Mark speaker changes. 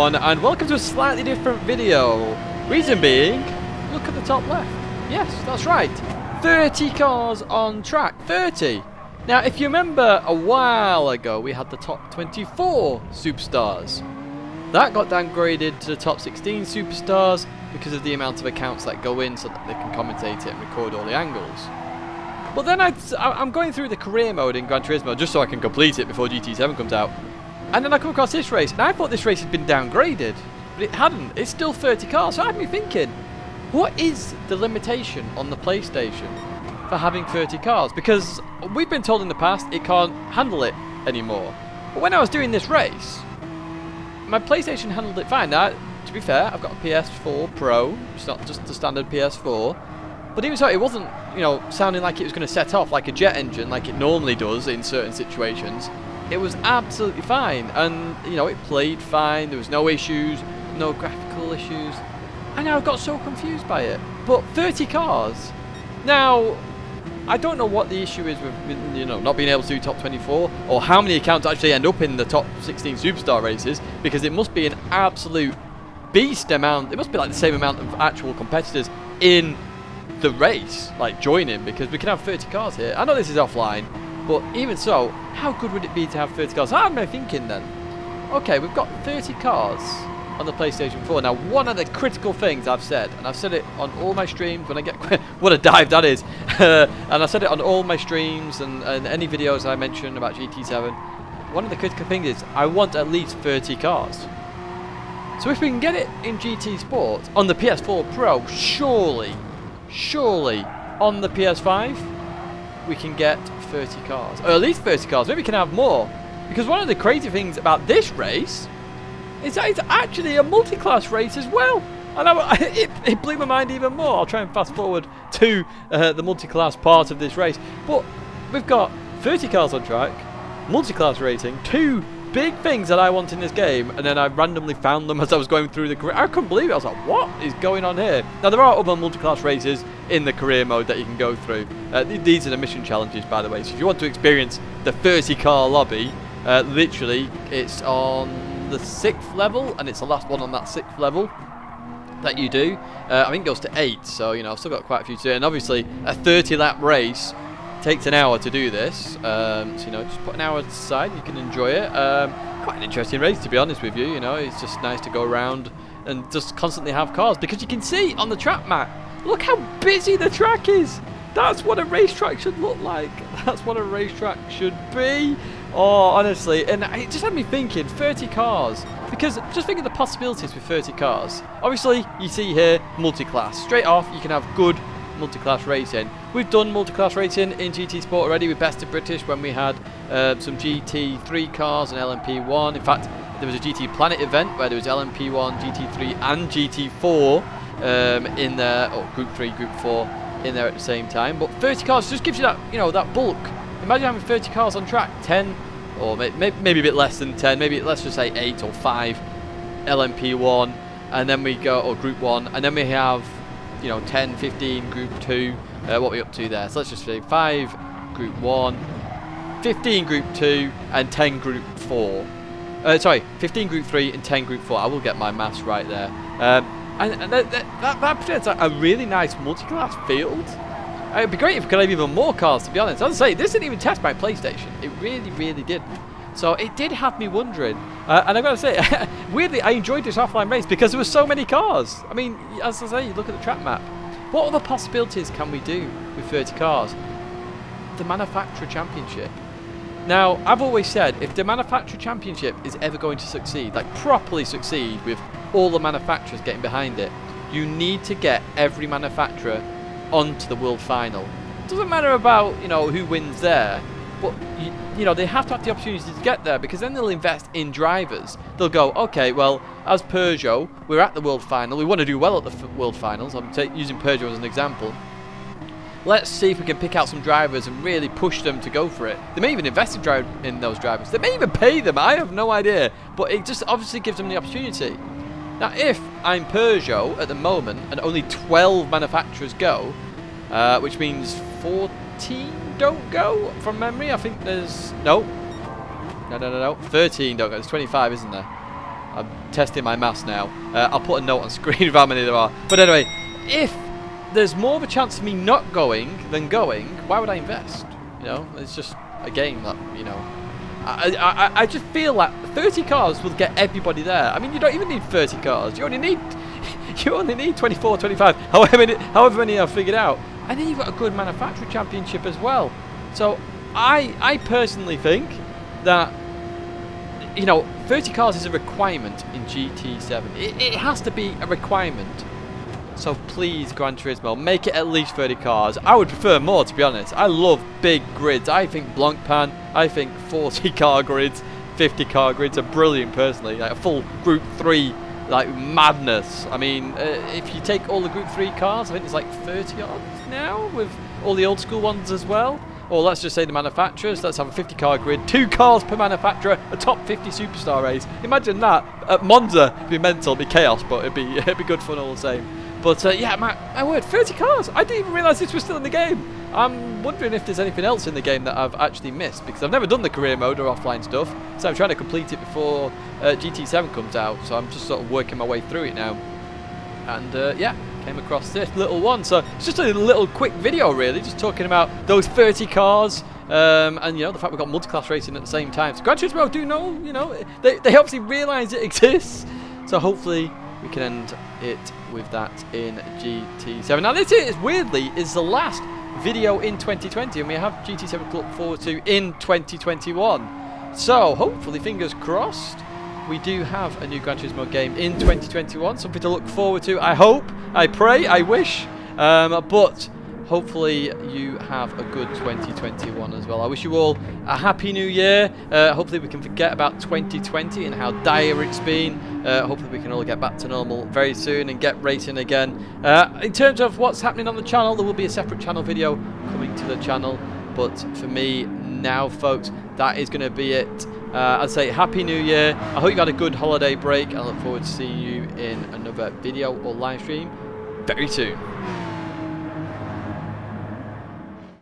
Speaker 1: everyone, and welcome to a slightly different video. Reason being, look at the top left. Yes, that's right. 30 cars on track. 30. Now, if you remember a while ago, we had the top 24 superstars. That got downgraded to the top 16 superstars because of the amount of accounts that go in so that they can commentate it and record all the angles. But then I'm going through the career mode in Gran Turismo just so I can complete it before GT7 comes out. And then I come across this race, and I thought this race had been downgraded, but it hadn't. It's still 30 cars, so I had me thinking, what is the limitation on the PlayStation for having 30 cars? Because we've been told in the past it can't handle it anymore. But when I was doing this race, my PlayStation handled it fine. Now, to be fair, I've got a PS4 Pro, it's not just the standard PS4. But even so, it wasn't, sounding like it was going to set off like a jet engine like it normally does in certain situations. It was absolutely fine, and it played fine. There was no issues, no graphical issues, and I got so confused by it. But 30 cars. Now, I don't know what the issue is with not being able to do top 24, or how many accounts actually end up in the top 16 superstar races, because it must be an absolute beast amount. It must be like the same amount of actual competitors in the race, like joining, because we can have 30 cars here. I know this is offline, but even so, how good would it be to have 30 cars? How am I thinking then? Okay, we've got 30 cars on the PlayStation 4. Now, one of the critical things I've said, and I've said it on all my streams when I get... what a dive that is! And I said it on all my streams and any videos I mention about GT7. One of the critical things is I want at least 30 cars. So if we can get it in GT Sport on the PS4 Pro, surely on the PS5 we can get 30 cars, or at least 30 cars. Maybe we can have more, because one of the crazy things about this race is that it's actually a multi-class race as well, and it blew my mind even more. I'll try and fast forward to the multi-class part of this race, but we've got 30 cars on track, multi-class racing, two big things that I want in this game, and then I randomly found them as I was going through the career. I couldn't believe it. I was like, what is going on here? Now, there are other multi-class races in the career mode that you can go through. These are the mission challenges, by the way. So if you want to experience the 30-car lobby, literally, it's on the 6th level, and it's the last one on that 6th level that you do. I think it goes to 8, so, I've still got quite a few to do. And obviously, a 30-lap race takes an hour to do this, so just put an hour aside, you can enjoy it. Quite an interesting race, to be honest with you. It's just nice to go around and just constantly have cars, because you can see on the track map, look how busy the track is. That's what a racetrack should look like. That's what a racetrack should be. Oh, honestly, and it just had me thinking, 30 cars, because just think of the possibilities with 30 cars. Obviously, you see here, multi-class. Straight off, you can have good multi-class racing. We've done multi-class racing in GT Sport already with Best of British when we had some GT3 cars and LMP1. In fact, there was a GT Planet event where there was LMP1, GT3 and GT4 in there, or Group 3, Group 4 in there at the same time. But 30 cars just gives you that, that bulk. Imagine having 30 cars on track, 10 or maybe a bit less than 10, maybe let's just say 8 or 5 LMP1, and then we go, or Group 1, and then we have 10, 15 Group 2, what are we up to there? So let's just say 5 Group 1, 15 Group 2, and 10 Group 4. Sorry, 15 Group 3 and 10 Group 4. I will get my maths right there. And that presents a really nice multi-class field. It'd be great if we could have even more cars, to be honest. As I say, this didn't even test my PlayStation. It really did. So it did have me wondering, and I've got to say, weirdly, I enjoyed this offline race because there were so many cars. I mean, as I say, you look at the track map. What other possibilities can we do with 30 cars? The Manufacturer Championship. Now, I've always said, if the Manufacturer Championship is ever going to succeed, like properly succeed with all the manufacturers getting behind it, you need to get every manufacturer onto the World Final. It doesn't matter about, who wins there, but they have to have the opportunity to get there, because then they'll invest in drivers. They'll go, okay, well, as Peugeot, we're at the World Final. We want to do well at the World Finals. I'm using Peugeot as an example. Let's see if we can pick out some drivers and really push them to go for it. They may even invest in those drivers. They may even pay them. I have no idea. But it just obviously gives them the opportunity. Now, if I'm Peugeot at the moment and only 12 manufacturers go, which means 14 don't go from memory. I think there's... No. 13 don't go. There's 25, isn't there? I'm testing my maths now. I'll put a note on screen of how many there are. But anyway, if there's more of a chance of me not going than going, why would I invest? You know, it's just a game that, you know, I just feel like 30 cars will get everybody there. I mean, you don't even need 30 cars. You only need 24, 25, however many I've figured out. And then you've got a good manufacturer championship as well. So I personally think that, you know, 30 cars is a requirement in GT7. It has to be a requirement. So please, Gran Turismo, make it at least 30 cars. I would prefer more, to be honest. I love big grids. I think Blancpain, I think 40 car grids, 50 car grids are brilliant personally. Like a full Group 3, like madness. I mean, if you take all the Group 3 cars, I think there's like 30 odds now with all the old school ones as well. Or let's just say the manufacturers. Let's have a 50 car grid, 2 cars per manufacturer, a top 50 superstar race. Imagine that at Monza. It'd be mental, it'd be chaos, but it'd be good fun all the same. But yeah, my word, 30 cars. I didn't even realise this was still in the game. I'm wondering if there's anything else in the game that I've actually missed, because I've never done the career mode or offline stuff. So I'm trying to complete it before GT7 comes out. So I'm just sort of working my way through it now. And yeah, came across this little one. So it's just a little quick video really, just talking about those 30 cars. And you know, the fact we've got multi-class racing at the same time. So Gran Turismo do know, you know, they obviously realise it exists. So hopefully we can end it with that in GT7. Now this is, weirdly, is the last video in 2020, and we have GT7 to look forward to in 2021. So hopefully, fingers crossed, we do have a new Gran Turismo game in 2021. Something to look forward to. I hope, I pray, I wish. But hopefully you have a good 2021 as well. I wish you all a happy new year. Hopefully we can forget about 2020 and how dire it's been. Hopefully we can all get back to normal very soon and get racing again. In terms of what's happening on the channel, there will be a separate channel video coming to the channel. But for me now, folks, that is going to be it. I'd say happy new year. I hope you had a good holiday break. I look forward to seeing you in another video or live stream very soon.